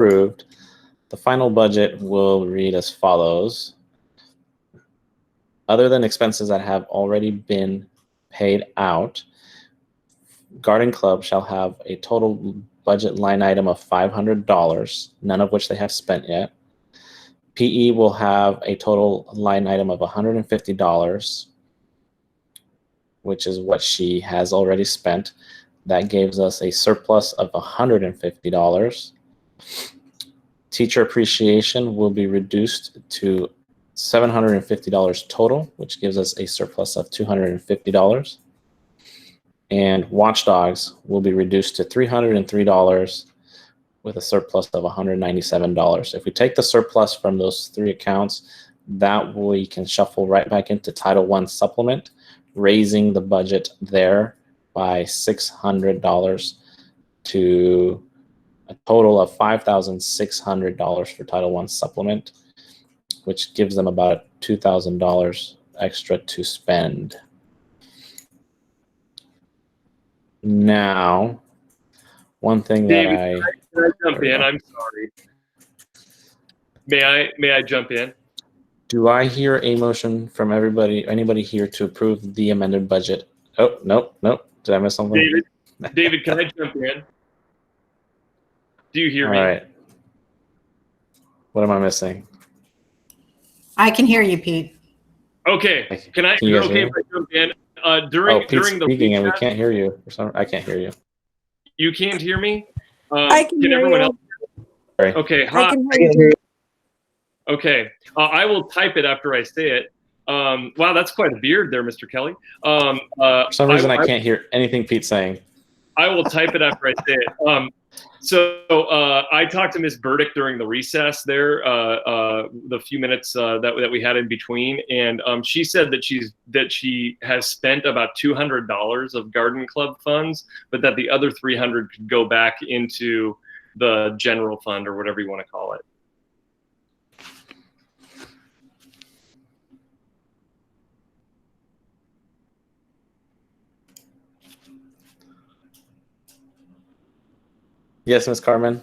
approved, the final budget will read as follows. Other than expenses that have already been paid out, Garden Club shall have a total budget line item of $500, none of which they have spent yet. PE will have a total line item of $150, which is what she has already spent. That gives us a surplus of $150. Teacher appreciation will be reduced to $750 total, which gives us a surplus of $250. And watchdogs will be reduced to $303 with a surplus of $197. If we take the surplus from those three accounts, that we can shuffle right back into Title I supplement, raising the budget there by $600 to a total of $5,600 for Title I supplement, which gives them about $2,000 extra to spend. Now, one thing David, that can I jump in? I'm sorry. May I jump in? Do I hear a motion from anybody here to approve the amended budget? Oh, nope. Did I miss something? David, can I jump in? Do you hear me? All right. What am I missing? I can hear you, Pete. Okay. Is it okay if I jump in? During the speaking and we can't hear you. I can't hear you. You can't hear me? I can hear everyone you. else? Sorry. Okay. I can hear you. Okay. I will type it after I say it. Wow, that's quite a beard there, Mr. Kelly. For some reason, I can't hear anything Pete's saying. I will type it after I say it. So I talked to Ms. Burdick during the recess there, the few minutes that we had in between, and she said that she has spent about $200 of Garden Club funds, but that the other $300 could go back into the general fund or whatever you want to call it. Yes, Ms. Carmen.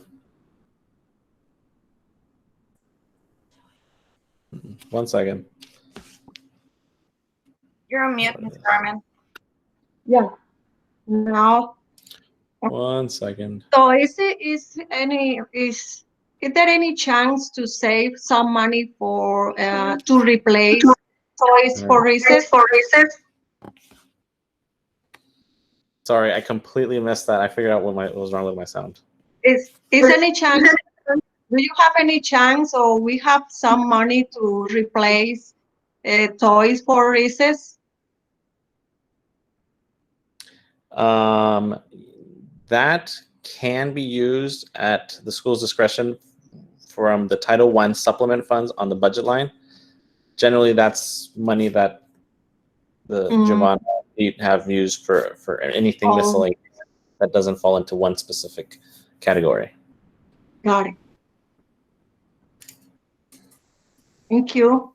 One second. You're on mute, Ms. Carmen. Yeah. Now, One second. so is there any chance to save some money for to replace toys for recess? Sorry, I completely missed that. I figured out what was wrong with my sound. Is any chance? Do you have any chance, or we have some money to replace toys for recess? That can be used at the school's discretion from the Title I supplement funds on the budget line. Generally, that's money that the Giovanna have used for anything miscellaneous that doesn't fall into one specific category. Got it. Thank you.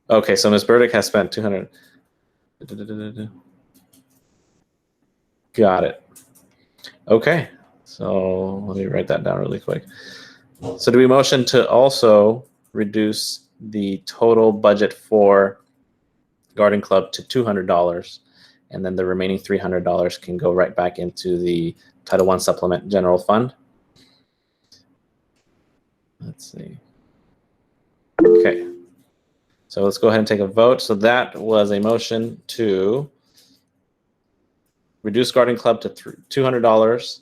Okay, so Ms. Burdick has spent $200. Got it. Okay, so let me write that down really quick. So do we motion to also reduce the total budget for Garden Club to $200, and then the remaining $300 can go right back into the Title I Supplement General Fund? Let's see. Okay. So let's go ahead and take a vote. So that was a motion to reduce Garden Club to $200,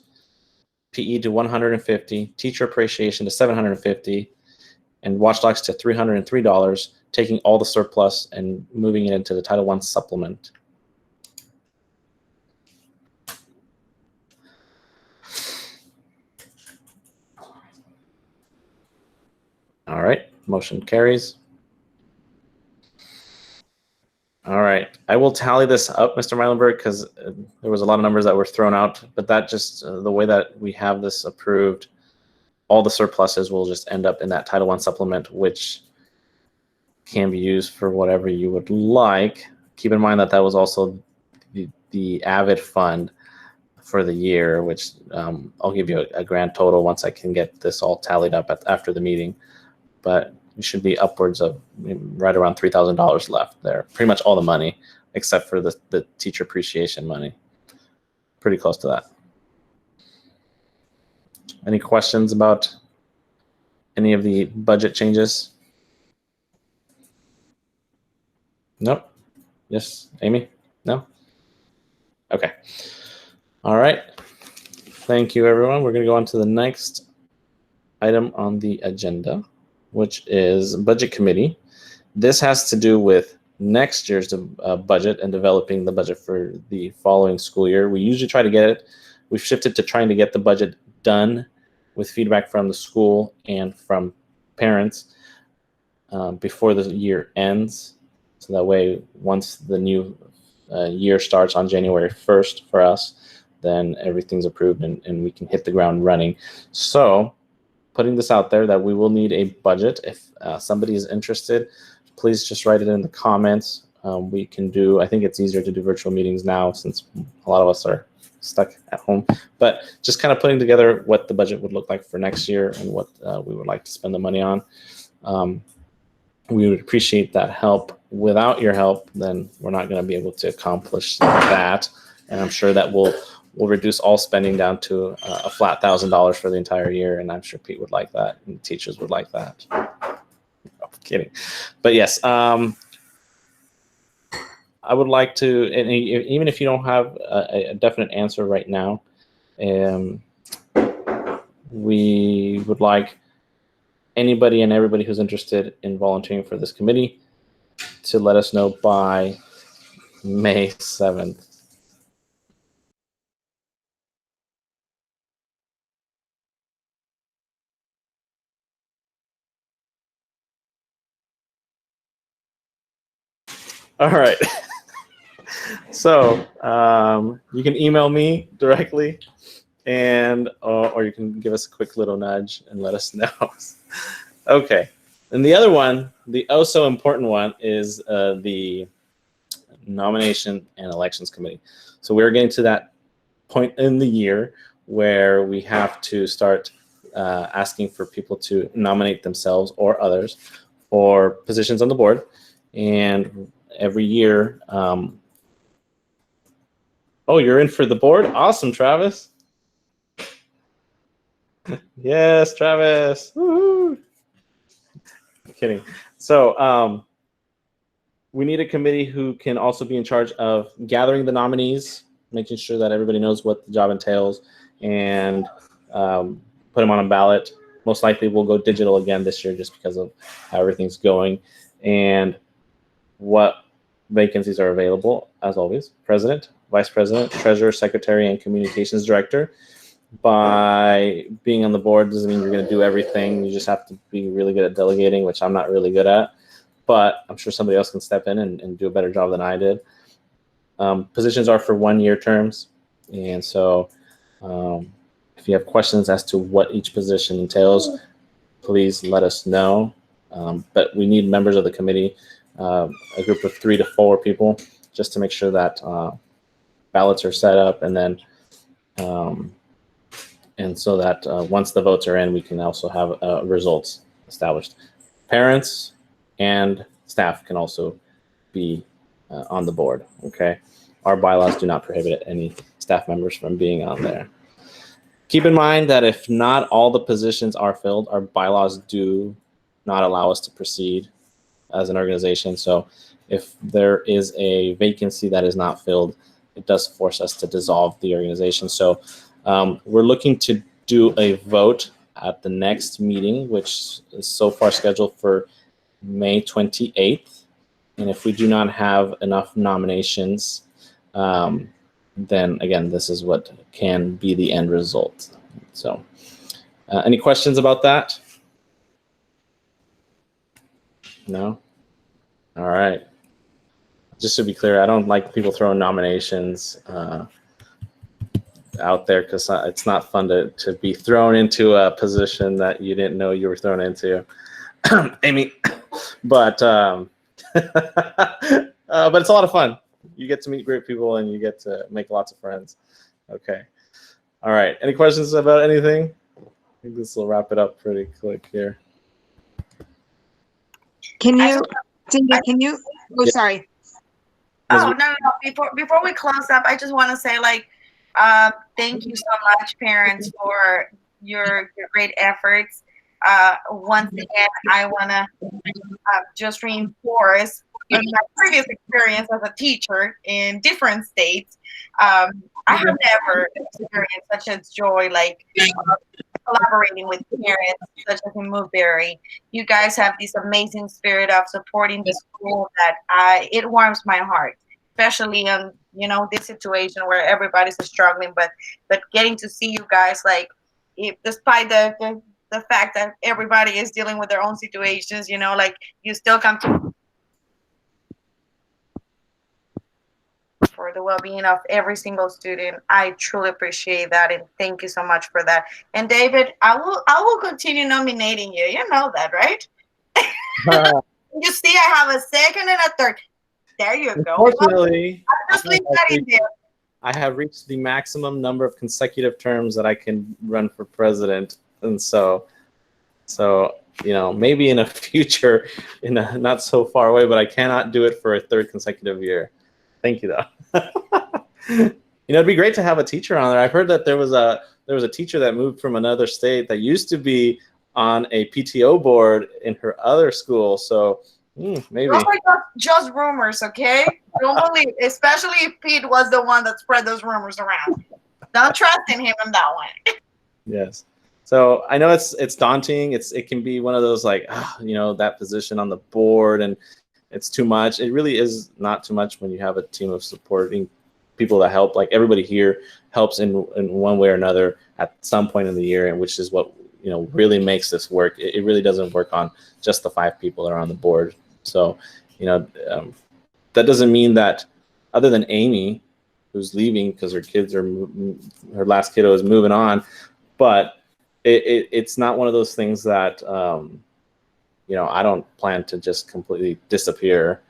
PE to $150, teacher appreciation to $750, and watchdogs to $303, taking all the surplus and moving it into the Title I supplement. All right, motion carries. All right, I will tally this up, Mr. Meilenberg, because there was a lot of numbers that were thrown out, but that just, the way that we have this approved, all the surpluses will just end up in that Title I supplement, which can be used for whatever you would like. Keep in mind that that was also the AVID fund. for the year, which I'll give you a grand total once I can get this all tallied up after the meeting. But it should be upwards of right around $3,000 left there. Pretty much all the money, except for the teacher appreciation money. Pretty close to that. Any questions about any of the budget changes? Nope. Yes, Amy? No? Okay. All right. Thank you, everyone. We're going to go on to the next item on the agenda, which is budget committee. This has to do with next year's budget and developing the budget for the following school year. We usually try to get it. We've shifted to trying to get the budget done with feedback from the school and from parents before the year ends. So that way, once the new year starts on January 1st for us, then everything's approved and we can hit the ground running. So putting this out there that we will need a budget. If somebody is interested, please just write it in the comments. We can do, I think it's easier to do virtual meetings now since a lot of us are stuck at home, but just kind of putting together what the budget would look like for next year and what we would like to spend the money on. We would appreciate that help. Without your help, then we're not going to be able to accomplish that. And I'm sure that we'll reduce all spending down to a flat $1,000 for the entire year. And I'm sure Pete would like that and teachers would like that. No, I'm kidding. But yes, I would like to, and even if you don't have a definite answer right now, we would like anybody and everybody who's interested in volunteering for this committee to let us know by May 7th. All right. So you can email me directly, and or you can give us a quick little nudge and let us know. Okay. And the other one, the oh so important one, is the nomination and elections committee. So we're getting to that point in the year where we have to start asking for people to nominate themselves or others for positions on the board. And every year, oh, you're in for the board? Awesome, Travis. Yes, Travis. Woo-hoo. Kidding. So we need a committee who can also be in charge of gathering the nominees, making sure that everybody knows what the job entails, and put them on a ballot. Most likely we'll go digital again this year just because of how everything's going. And what vacancies are available, as always: president, vice president, treasurer, secretary, and communications director. By being on the board doesn't mean you're going to do everything. You just have to be really good at delegating, which I'm not really good at, but I'm sure somebody else can step in and do a better job than I did. Positions are for 1-year terms. And so if you have questions as to what each position entails, please let us know. But we need members of the committee, a group of 3 to 4 people, just to make sure that ballots are set up, and then and so that once the votes are in, we can also have results established. Parents and staff can also be on the board, okay? Our bylaws do not prohibit any staff members from being on there. Keep in mind that if not all the positions are filled, our bylaws do not allow us to proceed as an organization. So if there is a vacancy that is not filled, it does force us to dissolve the organization. So we're looking to do a vote at the next meeting, which is so far scheduled for May 28th. And if we do not have enough nominations, then again, this is what can be the end result. So any questions about that? No? All right. Just to be clear, I don't like people throwing nominations out there, because it's not fun to be thrown into a position that you didn't know you were thrown into. Amy, but but it's a lot of fun. You get to meet great people and you get to make lots of friends. Okay. All right. Any questions about anything? I think this will wrap it up pretty quick here. Can I you, Cindy, can you, oh, Yeah. sorry. Oh, no. Before we close up, I just want to say, like, thank you so much, parents, for your great efforts. Once again, I want to just reinforce my previous experience as a teacher in different states. I have never experienced such a joy, like collaborating with parents, such as in Mooberry. You guys have this amazing spirit of supporting the school that it warms my heart, especially in this situation where everybody's struggling. But getting to see you guys, like, despite the fact that everybody is dealing with their own situations, like, you still come to for the well-being of every single student. I truly appreciate that, and thank you so much for that. And David, I will continue nominating you. You know that, right? You see, I have a second and a third. There you go. Unfortunately, I'll just leave that in there. I have reached the maximum number of consecutive terms that I can run for president, and so maybe in a future, in a not so far away, but I cannot do it for a third consecutive year. Thank you, though. It'd be great to have a teacher on there. I've heard that there was a teacher that moved from another state that used to be on a PTO board in her other school. So maybe. Those are just rumors, okay? Don't believe, especially if Pete was the one that spread those rumors around. Don't trust in him on that one. Yes. So I know it's daunting. It can be one of those, like, that position on the board, and it's too much. It really is not too much when you have a team of supporting people that help. Like, everybody here helps in one way or another at some point in the year, and which is what really makes this work. It really doesn't work on just the 5 people that are on the board. So that doesn't mean that, other than Amy, who's leaving because her last kiddo is moving on, but it's not one of those things that I don't plan to just completely disappear.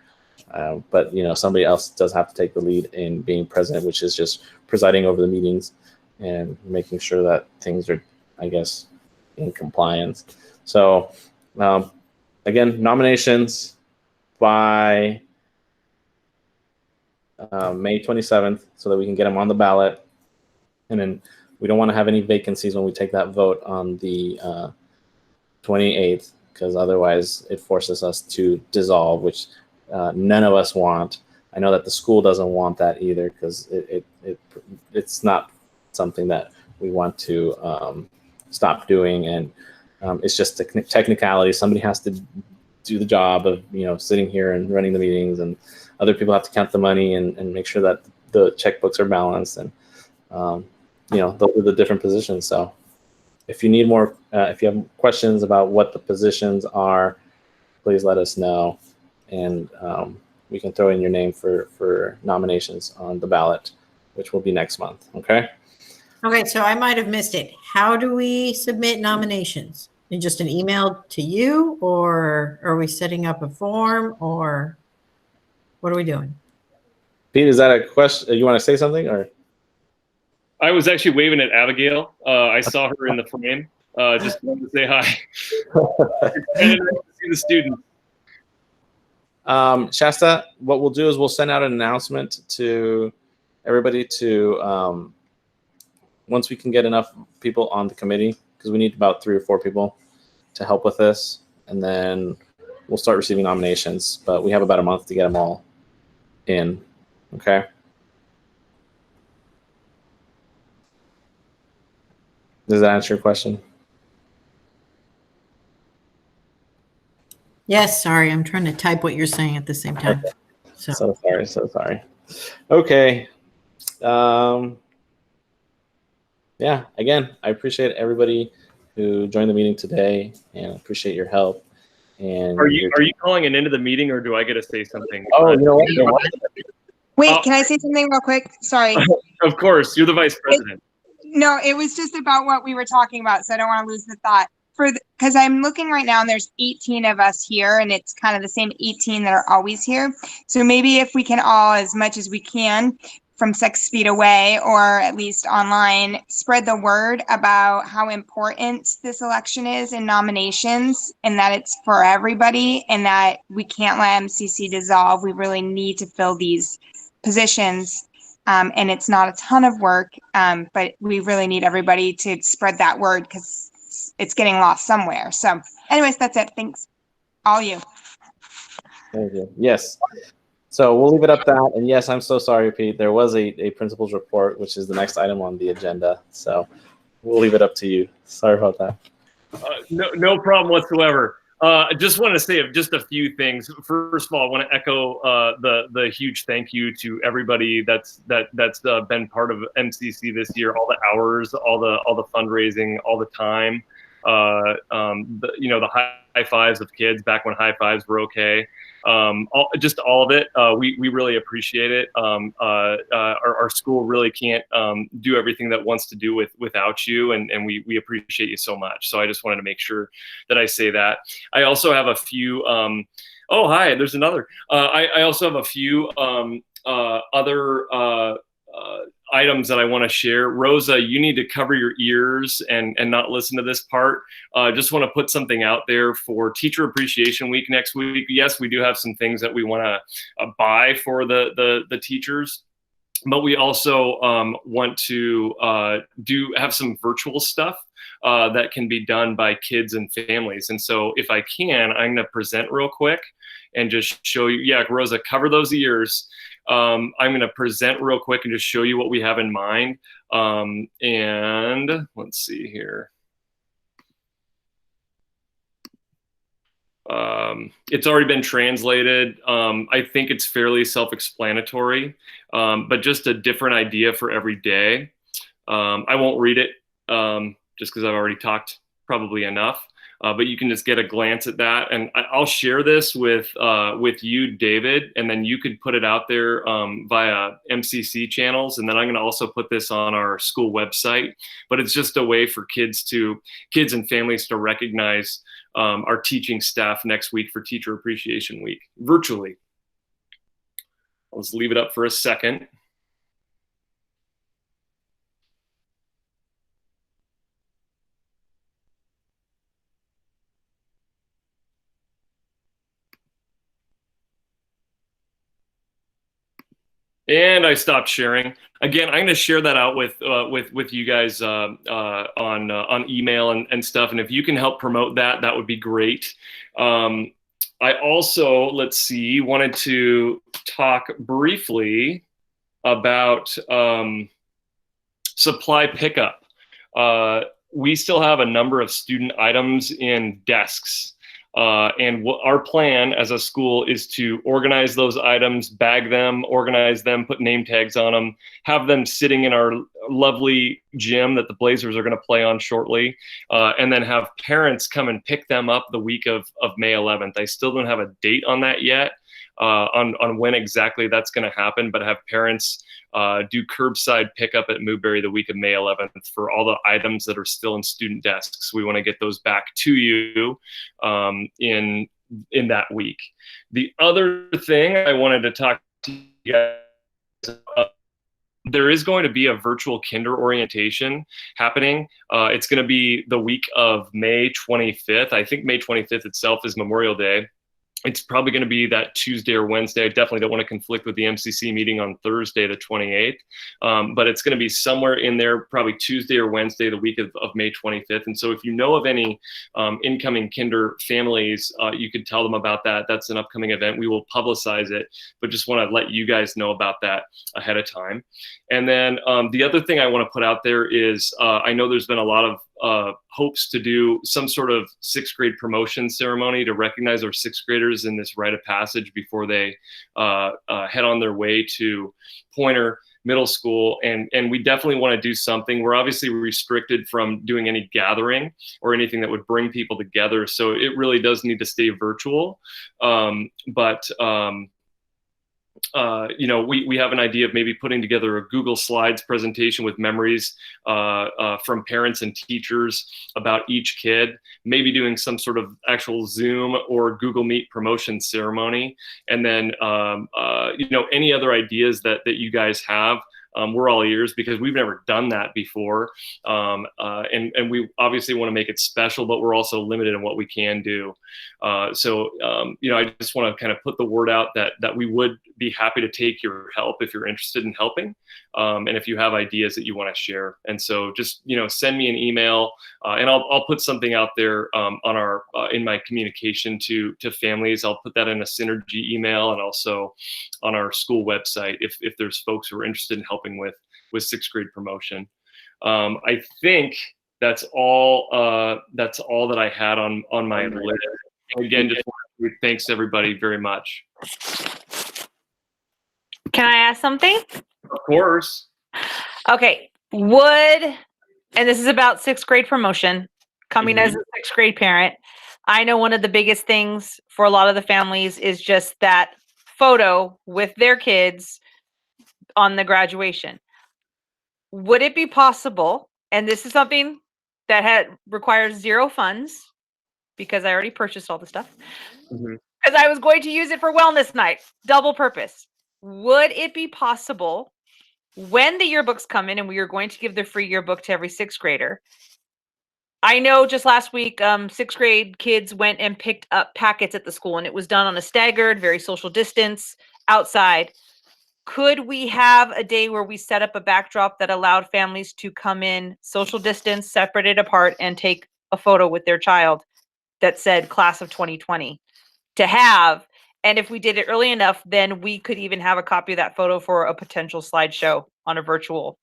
But somebody else does have to take the lead in being president, which is just presiding over the meetings and making sure that things are, I guess, in compliance. So again, nominations by May 27th, so that we can get them on the ballot. And then we don't want to have any vacancies when we take that vote on the 28th, because otherwise it forces us to dissolve, which none of us want. I know that the school doesn't want that either, because it's not something that we want to stop doing, and it's just a technicality. Somebody has to do the job of sitting here and running the meetings, and other people have to count the money and make sure that the checkbooks are balanced, and those are the different positions. So if you need more, if you have questions about what the positions are, please let us know, and we can throw in your name for nominations on the ballot, which will be next month. Okay. Okay, so I might have missed it. How do we submit nominations? In just an email to you, or are we setting up a form, or what are we doing? Pete, is that a question? You want to say something, or? I was actually waving at Abigail. I saw her in the frame. Just wanted to say hi. Excited to see the students. Shasta, what we'll do is we'll send out an announcement to everybody to once we can get enough people on the committee, because we need about 3 or 4 people to help with this, and then we'll start receiving nominations. But we have about a month to get them all in. Okay. Does that answer your question? Yes, sorry, I'm trying to type what you're saying at the same time. Okay. So sorry. Okay. Yeah, again, I appreciate everybody who joined the meeting today, and appreciate your help. And are you calling an end of the meeting, or do I get to say something? Oh, you know what? Wait, can I say something real quick? Sorry. Of course, you're the vice president. No, it was just about what we were talking about, so I don't want to lose the thought. Because I'm looking right now, and there's 18 of us here, and it's kind of the same 18 that are always here. So maybe if we can all, as much as we can, from 6 feet away or at least online, spread the word about how important this election is in nominations, and that it's for everybody, and that we can't let MCC dissolve. We really need to fill these positions. And it's not a ton of work, but we really need everybody to spread that word because it's getting lost somewhere. So anyways, that's it. Thanks. All you. Thank you. Yes. So we'll leave it up that. And yes, I'm so sorry, Pete. There was a principal's report, which is the next item on the agenda. So we'll leave it up to you. Sorry about that. No problem whatsoever. I just want to say just a few things. First of all, I want to echo the huge thank you to everybody that's been part of MCC this year. All the hours, all the fundraising, all the time. The high fives of kids back when high fives were okay. Just all of it. We really appreciate it. Our school really can't do everything that it wants to do without you, and we appreciate you so much. So I just wanted to make sure that I say that. I also have a few. Oh, hi. There's another. I also have a few other items that I want to share. Rosa, you need to cover your ears and not listen to this part. Just want to put something out there for Teacher Appreciation Week next week. Yes, we do have some things that we want to buy for the teachers, but we also want to have some virtual stuff that can be done by kids and families. And so if I can, I'm going to present real quick and just show you. Yeah, Rosa, cover those ears. I'm going to present real quick and just show you what we have in mind. And let's see here. It's already been translated. I think it's fairly self-explanatory, but just a different idea for every day. I won't read it just because I've already talked probably enough. But you can just get a glance at that, and I'll share this with you, David, and then you could put it out there via MCC channels, and then I'm going to also put this on our school website. But it's just a way for kids and families to recognize our teaching staff next week for Teacher Appreciation Week virtually. Let's leave it up for a second. And I stopped sharing. Again, I'm going to share that out with you guys on email and stuff. And if you can help promote that, that would be great. I also, let's see, wanted to talk briefly about supply pickup. We still have a number of student items in desks. And what our plan as a school is to organize those items, bag them, organize them, put name tags on them, have them sitting in our lovely gym that the Blazers are going to play on shortly, and then have parents come and pick them up the week of May 11th. I still don't have a date on that yet, on when exactly that's going to happen, but have parents do curbside pickup at Mooberry the week of May 11th for all the items that are still in student desks. We want to get those back to you in that week. The other thing I wanted to talk to you guys about, there is going to be a virtual kinder orientation happening. It's going to be the week of May 25th. I think May 25th itself is Memorial Day. It's probably going to be that Tuesday or Wednesday. I definitely don't want to conflict with the MCC meeting on Thursday, the 28th. But it's going to be somewhere in there, probably Tuesday or Wednesday, the week of May 25th. And so if you know of any incoming kinder families, you could tell them about that. That's an upcoming event. We will publicize it, but just want to let you guys know about that ahead of time. And then the other thing I want to put out there is I know there's been a lot of hopes to do some sort of sixth grade promotion ceremony to recognize our sixth graders in this rite of passage before they head on their way to Pointer Middle School. And we definitely want to do something. We're obviously restricted from doing any gathering or anything that would bring people together. So it really does need to stay virtual. You know, we have an idea of maybe putting together a Google Slides presentation with memories from parents and teachers about each kid, maybe doing some sort of actual Zoom or Google Meet promotion ceremony. And then, you know, any other ideas that you guys have, we're all ears because we've never done that before. And we obviously want to make it special, but we're also limited in what we can do. So I just want to kind of put the word out that we would be happy to take your help if you're interested in helping. And if you have ideas that you want to share. And so just, send me an email and I'll put something out there on our in my communication to families. I'll put that in a Synergy email and also on our school website if there's folks who are interested in helping with 6th grade promotion. I think that's all that I had on my list. Again, just want to thanks everybody very much. Can I ask something? Of course. Okay. And this is about 6th grade promotion, coming as a 6th grade parent. I know one of the biggest things for a lot of the families is just that photo with their kids on the graduation. Would it be possible, and this is something that requires zero funds because I already purchased all the stuff, because I was going to use it for wellness night, double purpose. Would it be possible when the yearbooks come in and we are going to give the free yearbook to every 6th grader? I know just last week, 6th grade kids went and picked up packets at the school, and it was done on a staggered, very social distance outside. Could we have a day where we set up a backdrop that allowed families to come in, social distance, separated apart, and take a photo with their child that said class of 2020 to have? And if we did it early enough, then we could even have a copy of that photo for a potential slideshow on a virtual.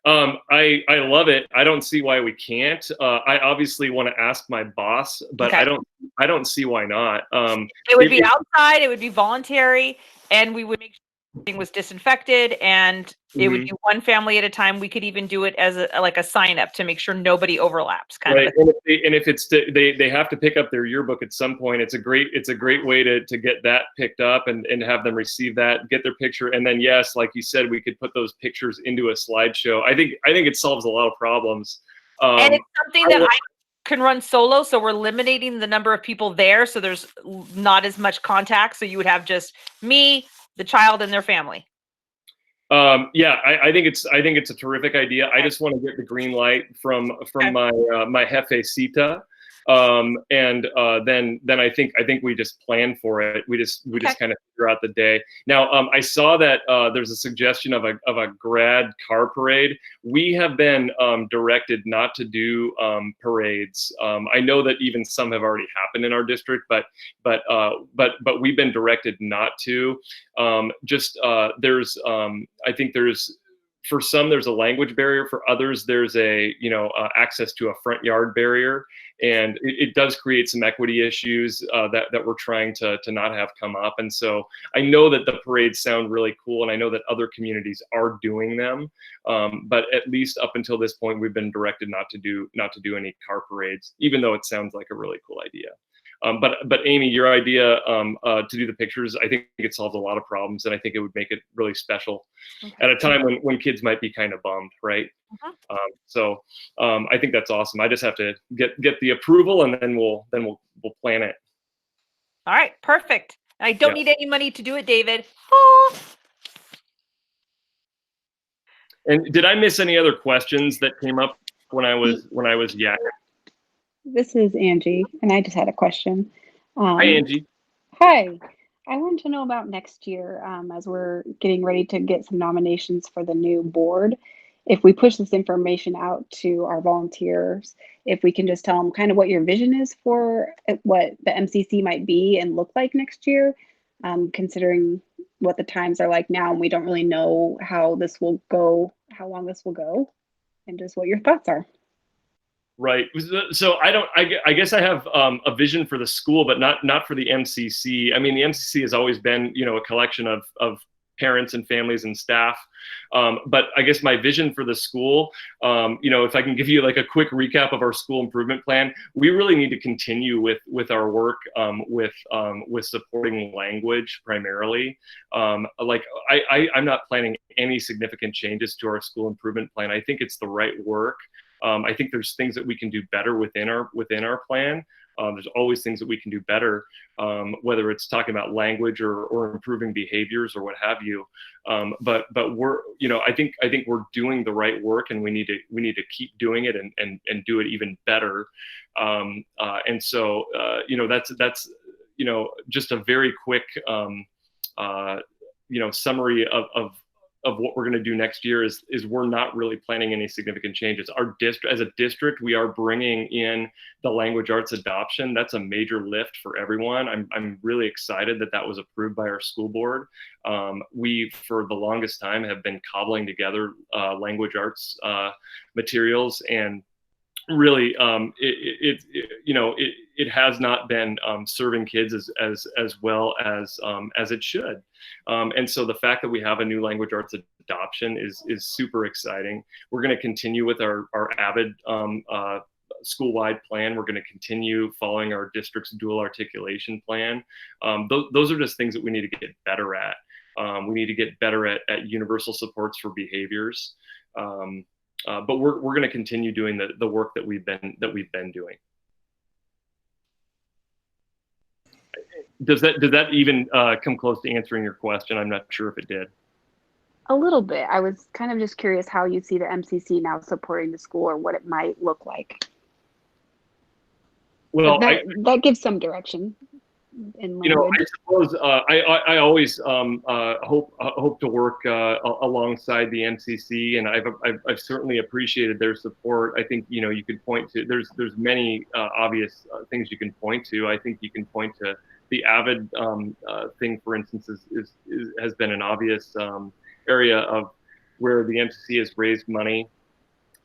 I love it. I don't see why we can't. I obviously want to ask my boss, but okay. I don't see why not. It would be outside. It would be voluntary, and we would make sure everything was disinfected, and it would be one family at a time. We could even do it as a sign up to make sure nobody overlaps. Kind of. And if it's they have to pick up their yearbook at some point, it's a great way to get that picked up and have them receive that, get their picture, and then yes, like you said, we could put those pictures into a slideshow. I think it solves a lot of problems. And it's something that I can run solo, so we're eliminating the number of people there, so there's not as much contact. So you would have just me, the child, and their family. I think it's a terrific idea. I just want to get the green light from my jefecita. And then I think we just plan for it. We just kind of figure out the day. Now, I saw that there's a suggestion of a grad car parade. We have been directed not to do parades. I know that even some have already happened in our district, but we've been directed not to. I think for some, there's a language barrier. For others, there's access to a front yard barrier. And it does create some equity issues that we're trying to not have come up. And so I know that the parades sound really cool, and I know that other communities are doing them. But at least up until this point, we've been directed not to do any car parades, even though it sounds like a really cool idea. But Amy, your idea to do the pictures, I think it solves a lot of problems, and I think it would make it really special at a time when kids might be kind of bummed, right? So I think that's awesome. I just have to get the approval, and then we'll plan it. All right, perfect. I don't need any money to do it, David. Oh. And did I miss any other questions that came up when I was yakking? This is Angie, and I just had a question. Hi, Angie. Hi. I wanted to know about next year, as we're getting ready to get some nominations for the new board. If we push this information out to our volunteers, if we can just tell them kind of what your vision is for what the MCC might be and look like next year, considering what the times are like now, and we don't really know how this will go, how long this will go, and just what your thoughts are. Right. So I guess I have a vision for the school, but not for the MCC. I mean, the MCC has always been, a collection of parents and families and staff. But I guess my vision for the school, if I can give you like a quick recap of our school improvement plan, we really need to continue with our work with supporting language primarily. I'm not planning any significant changes to our school improvement plan. I think it's the right work. I think there's things that we can do better within our plan. There's always things that we can do better, whether it's talking about language or improving behaviors or what have you. But we're, I think we're doing the right work, and we need to keep doing it and do it even better. And so, that's just a very quick, summary of what we're going to do next year is we're not really planning any significant changes. Our district, as a district, we are bringing in the language arts adoption. That's a major lift for everyone. I'm really excited that was approved by our school board. We, for the longest time, have been cobbling together language arts materials, and really, it has not been serving kids as well as it should. And so the fact that we have a new language arts adoption is super exciting. We're going to continue with our AVID school-wide plan. We're going to continue following our district's dual articulation plan. Those are just things that we need to get better at. We need to get better at universal supports for behaviors. But we're going to continue doing the work that we've been doing. Does that even come close to answering your question? I'm not sure if it did. A little bit. I was kind of just curious how you see the MCC now supporting the school, or what it might look like. Well, that gives some direction. I suppose I always hope to work alongside the MCC, and I've certainly appreciated their support. I think you could point to there's many obvious things you can point to. I think you can point to the AVID thing, for instance, has been an obvious area of where the MCC has raised money,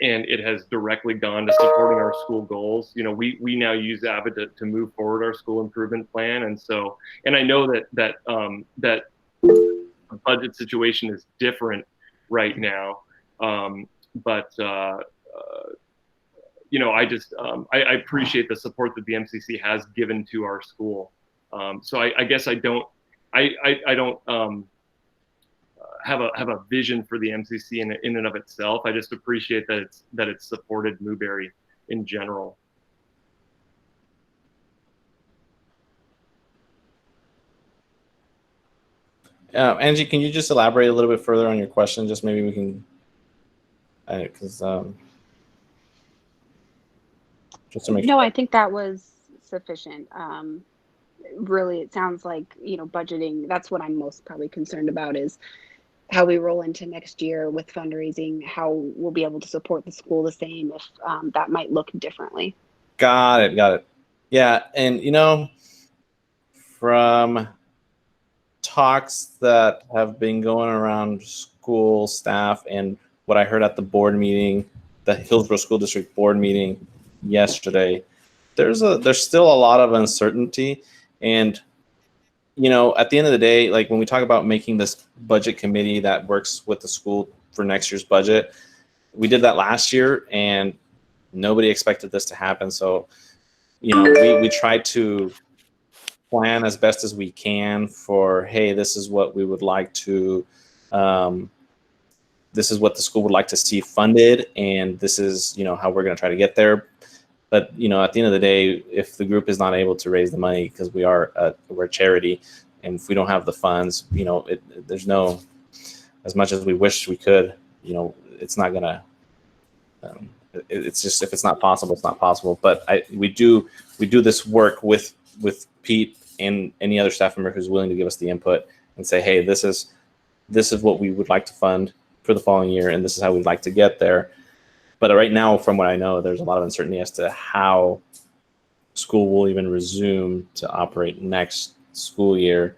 and it has directly gone to supporting our school goals. We now use AVID to move forward our school improvement plan, and I know that the budget situation is different right now, but I appreciate the support that the MCC has given to our school. So I guess I don't have a vision for the MCC in and of itself. I just appreciate that it's supported Mooberry in general. Angie, can you just elaborate a little bit further on your question? Just maybe we can, because just to make sure. No, I think that was sufficient. Really, it sounds like, budgeting, that's what I'm most probably concerned about, is how we roll into next year with fundraising, how we'll be able to support the school the same, if that might look differently. Got it. Yeah, and from talks that have been going around school staff and what I heard at the board meeting, the Hillsborough School District board meeting yesterday, there's still a lot of uncertainty. And at the end of the day, like when we talk about making this budget committee that works with the school for next year's budget, we did that last year and nobody expected this to happen. So, we tried to plan as best as we can for, hey, this is what we would like to, this is what the school would like to see funded, and this is, how we're going to try to get there. But, at the end of the day, if the group is not able to raise the money, because we're a charity, and if we don't have the funds, there's no, as much as we wish we could, it's not gonna, it's just, if it's not possible, it's not possible. But we do this work with Pete and any other staff member who's willing to give us the input and say, hey, this is what we would like to fund for the following year, and this is how we'd like to get there. But right now, from what I know, there's a lot of uncertainty as to how school will even resume to operate next school year,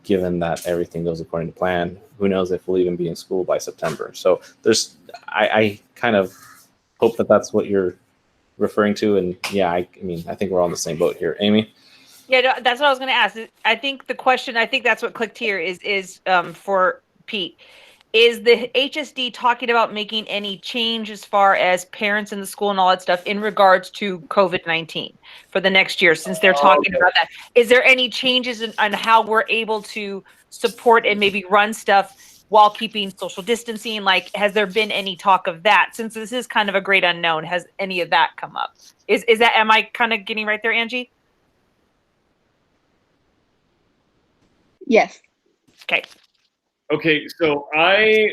given that everything goes according to plan. Who knows if we'll even be in school by September. So I kind of hope that that's what you're referring to. And yeah, I think we're all in the same boat here. Amy? Yeah, that's what I was going to ask. I think the question, I think that's what clicked here is for Pete. Is the HSD talking about making any change as far as parents in the school and all that stuff in regards to COVID-19 for the next year, since they're talking about that? Is there any changes on how we're able to support and maybe run stuff while keeping social distancing? Like, has there been any talk of that? Since this is kind of a great unknown, has any of that come up? Is that, am I kind of getting right there, Angie? Yes. Okay. Okay, so I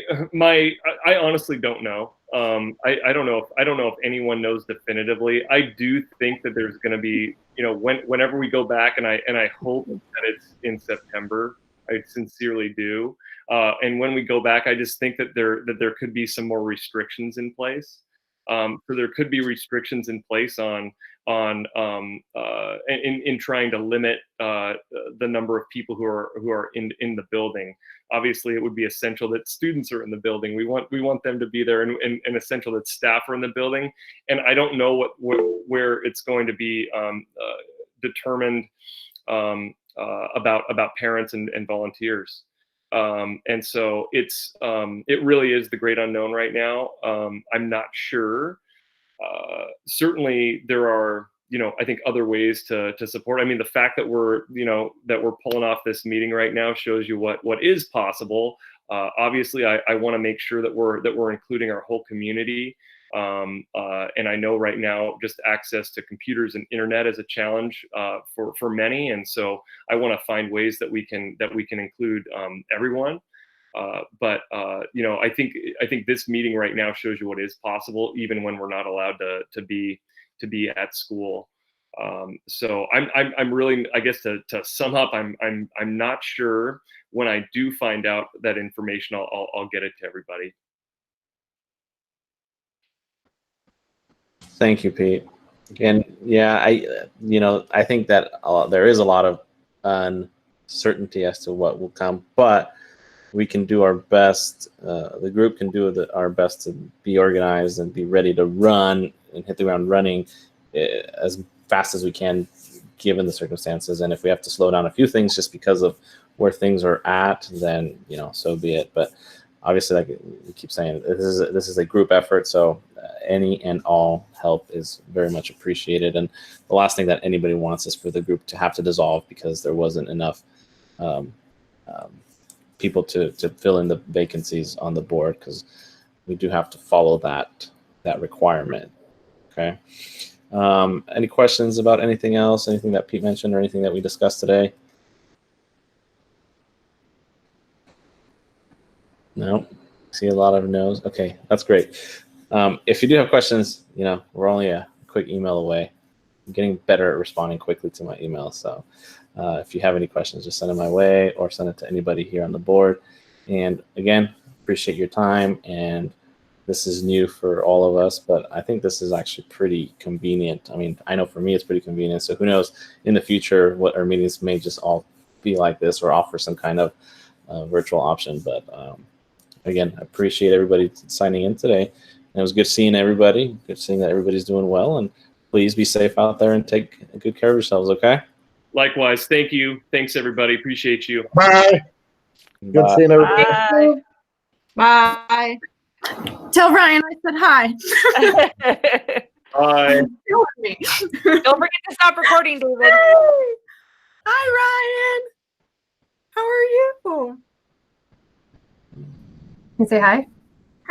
honestly don't know. I don't know if anyone knows definitively. I do think that there's going to be, whenever we go back, and I hope that it's in September. I sincerely do. And when we go back, I just think that there could be some more restrictions in place. So there could be restrictions in place in trying to limit the number of people who are in the building. Obviously, it would be essential that students are in the building. We want them to be there, and essential that staff are in the building. And I don't know where it's going to be determined about parents and volunteers. And so it really is the great unknown right now. I'm not sure. Certainly, there are, I think other ways to support. I mean, the fact that we're pulling off this meeting right now shows you what is possible. Obviously, I want to make sure that we're including our whole community. And I know right now just access to computers and internet is a challenge for many, and so I want to find ways that we can include everyone. But I think this meeting right now shows you what is possible, even when we're not allowed to be at school. So I'm really, I guess to sum up, I'm not sure. When I do find out that information, I'll get it to everybody. Thank you, Pete. And yeah, I think that there is a lot of uncertainty as to what will come, but we can do our best. The group can do our best to be organized and be ready to run and hit the ground running as fast as we can, given the circumstances. And if we have to slow down a few things just because of where things are at, then so be it. But obviously, like we keep saying, this is a group effort, so any and all help is very much appreciated. And the last thing that anybody wants is for the group to have to dissolve because there wasn't enough people to fill in the vacancies on the board, because we do have to follow that requirement. Okay. Any questions about anything else, anything that Pete mentioned or anything that we discussed today? No, see a lot of no's. Okay, that's great. If you do have questions, we're only a quick email away. I'm getting better at responding quickly to my emails. So if you have any questions, just send it my way or send it to anybody here on the board. And again, appreciate your time. And this is new for all of us, but I think this is actually pretty convenient. I mean, I know for me, it's pretty convenient. So who knows in the future what our meetings may just all be like this or offer some kind of virtual option. But again, I appreciate everybody signing in today. And it was good seeing everybody, good seeing that everybody's doing well. And please be safe out there and take good care of yourselves, okay? Likewise. Thank you. Thanks, everybody. Appreciate you. Bye. Good seeing everybody. Bye. Bye. Tell Ryan I said hi. Bye. Don't forget to stop recording, David. Hi, Ryan. How are you? Can you say hi?